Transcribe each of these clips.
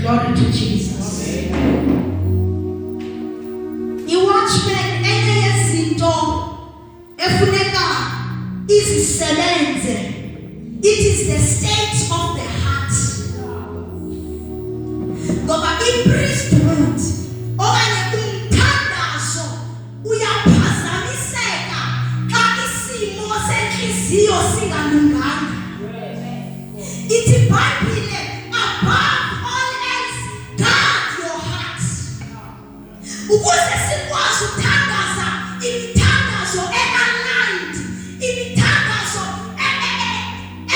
Glory to Jesus. I-watchman enye yezinto efuneka izisebenze. It is the state of the heart. Ngoba i-priesthood okanye umthandazo uyaphazamiseka xa isimo senhliziyo singalunganga. Ithi iBhayibhile, above all else, guard your heart. Ukuze sikwazi ukuthandaza imithandazo e-aligned, imithandazo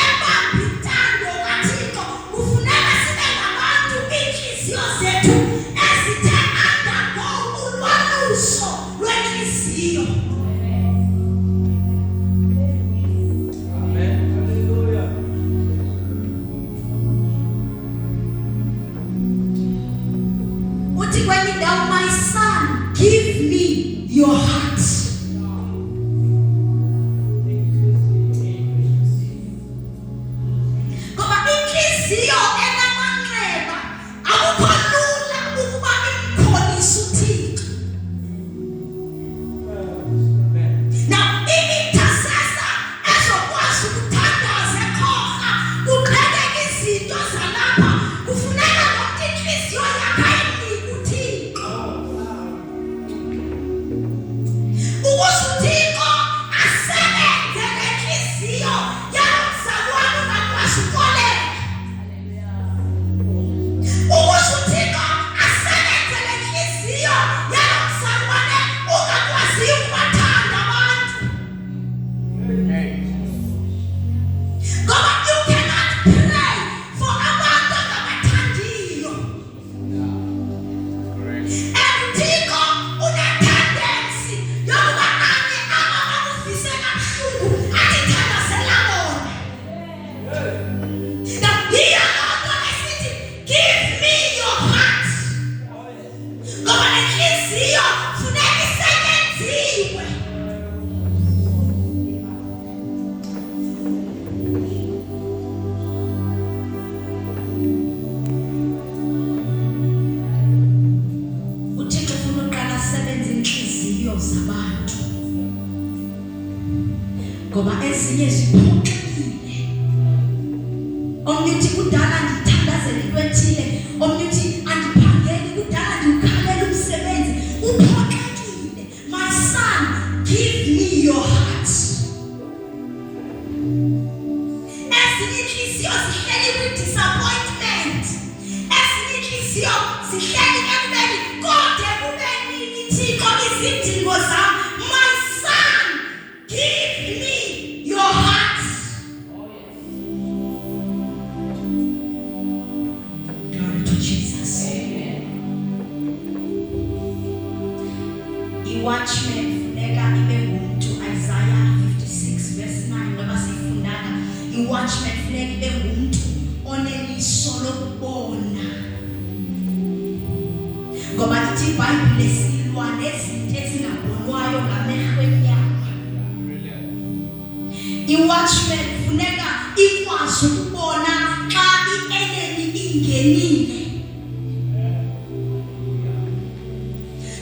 ebambithando kaThixo, kufuneka sibe ngabantu inhliziyo zethu ezithe undergo ulwaluso lwenhliziyo. Uthi kwenye indawo, my son, give me your heart. Ngoba inhliziyo enamanxeba akukho lula ukuba imkholise uThixo. Now, intercessor ezokwazi ukuthandaza ekhona uqhekeka izinto zalapha, kufuneka ukuthi inhliziyo yakhe ayinike uThixo. Ukuze uThixo asebenze ngenhliziyo yalo mzalwane ungakwazi ukukoleka. Ukuze uThixo asebenze ngenhliziyo yalo mzalwane ungakwazi ukubathanda abantu. Ngoba you cannot pray for abantu angabathandiyo. uThixo une-tendency yokuba anye abakufise kabuhlungu athi thandazela bona. Now, yiyo loo nto esithi, give me your heart. Ngoba le nhliziyo funeka isetyenziwe. uThixo ufuna uqala asebenze inhliziyo zabantu. Ngoba ezinye ziphoxekile. Omnye uthi kudala ndithandazele into ethile, omnye uthi andiphangeli, kudala ndiwukhalela umsebenzi. Uphoxekile. My son, give me your heart. Ezinye inhliziyo zihleli kwi-disappointment. Ezinye inhliziyo zihleli ekubeni kode kube nini Thixo izidingo zam. My son, give me your heart. Glory to Jesus. I-watchman funeka ibe ngumntu. Isaiah 56 verse 9 ngoba sifundanga. I-watchman funeka ibe ngumntu oneliso lokubona. Ngoba ithi iBhayibhile silwa nezinto ezingabonwayo ngamehlo enyama. I-watchman funeka ikwazi ukubona xa i-enemy ingenile.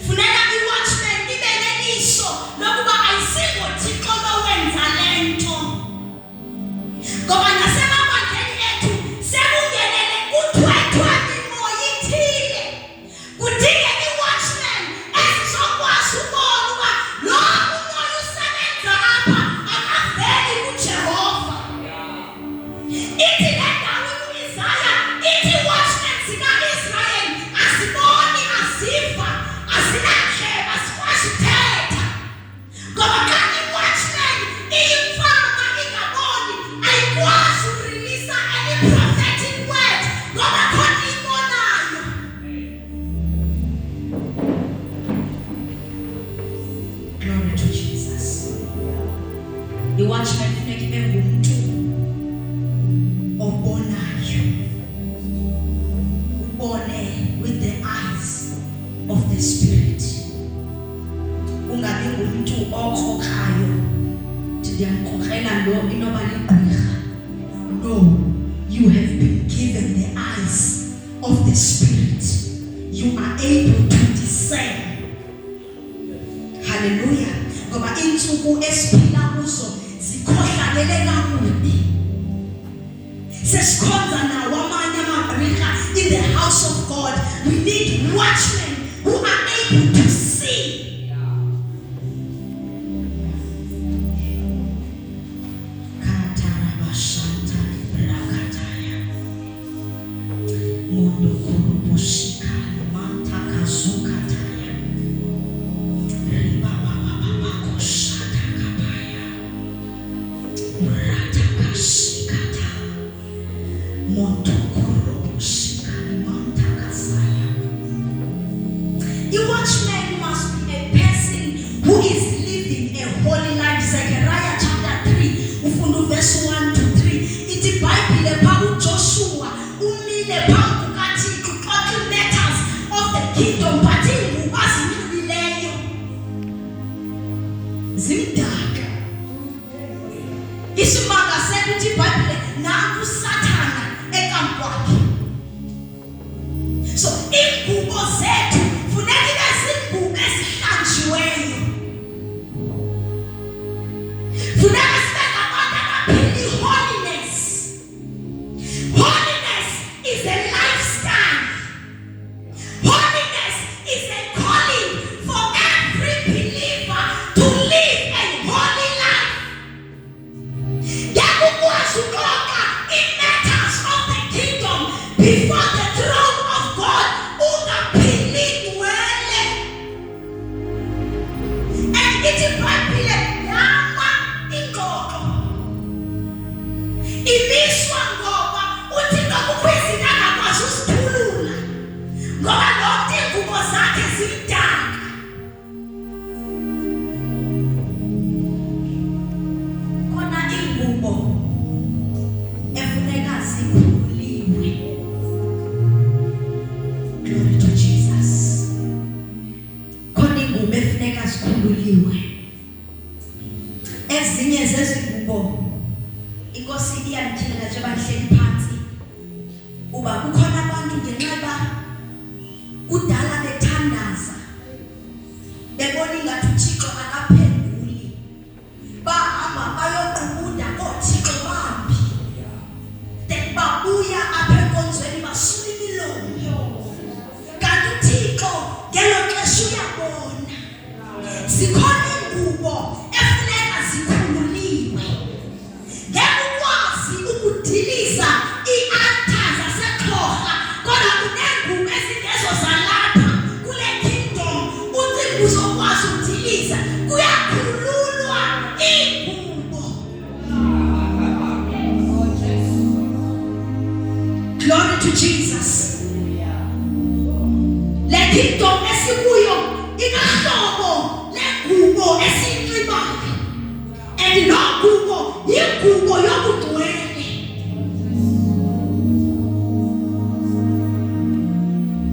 Funeka i-watchman ibe neliso lokuba ayisingoThixo lowenza le nto. Ngoba nasemabandleni ethu sekungenele uthwethwe mimoya ithile. Kudingeka i-watchman ezizokwazi ukubona uba lo umoya usebenza apha akaveli kuJehova. Ithi le ndawo ku-Isaya, ithi watchmen zika-Israyeli aziboni, aziva, azinandlebe, azikwazi uthetha. Ngoba xa i-watchman iyimfama ingaboni, ayikwazi ukureleasa any prophetic word ngoba khona iyibonayo. Glory to Jesus. I-watchman funeka ibe ngumntu obonayo. Ubone with the eyes of the Spirit. Ungabi ngumntu okhokhayo. Ndiyamkhokhela lo inoba ligqirha. No, you have been given the eyes of the Spirit, you are able to discern. Hallelujah. Ngoba insuku esiphila kuzo zikhohlakele kakubi. Sesikhonza nawo amanye amagqwirha in the house of God. We need watchmen who are able to see. The watchman must be a person who is living a holy life. Zechariah chapter 3, ufunda verse 1 to 3. Ithi Bible phambi Joshua umile phambi kukaThixo uxoxa matters of the kingdom, but ingubo azimilileyo zimdaka. Isimanga sethi Bible nanku uSathana ekampi kwakhe. So ingubo zethu funeka ibe zingubo ezihlanjiweyo. Funeka sibe ngabantu abaphila holiness. Holiness is a lifestyle. Holiness is a calling for every believer to live a holy life. Yakukwazi ukuxoxa in matters of the kingdom before the throne of God. Ungaphili ngcwele. And ithi Bible yama ingxoxo imiswa ngoba uThixo kukho izinto angakwazi usithulula ngoba lonke ingubo zakhe zimdaka. Khona ingubo efuneka zikhululiwe. Glory to Jesus. Khona ingubo efuneka zikhululiwe. Ezinye zezingubo inkosi iyanditshela nje bahleli phansi uba kukhona abantu ngenxeba kudala bethandaza bebona ingathi uThixo akaphenduli, bahamba bayoqubuda koThixo bambi, babuya apha enkonzweni basula imilomo, kanti uThixo ngelo xesha uyabona. Zikhona ingubo efuneka zikhululiwe. Ngeke ukwazi ukudiliza i-altar zaseXhosa kodwa kunengubo ezingezo zalapha kule kingdom uThixo uzokwazi ukudiliza. Kuyakhululwa ingubo. Glory to Jesus. Le kingdom esikuyo inahlobo lengubo esiyinxibayo.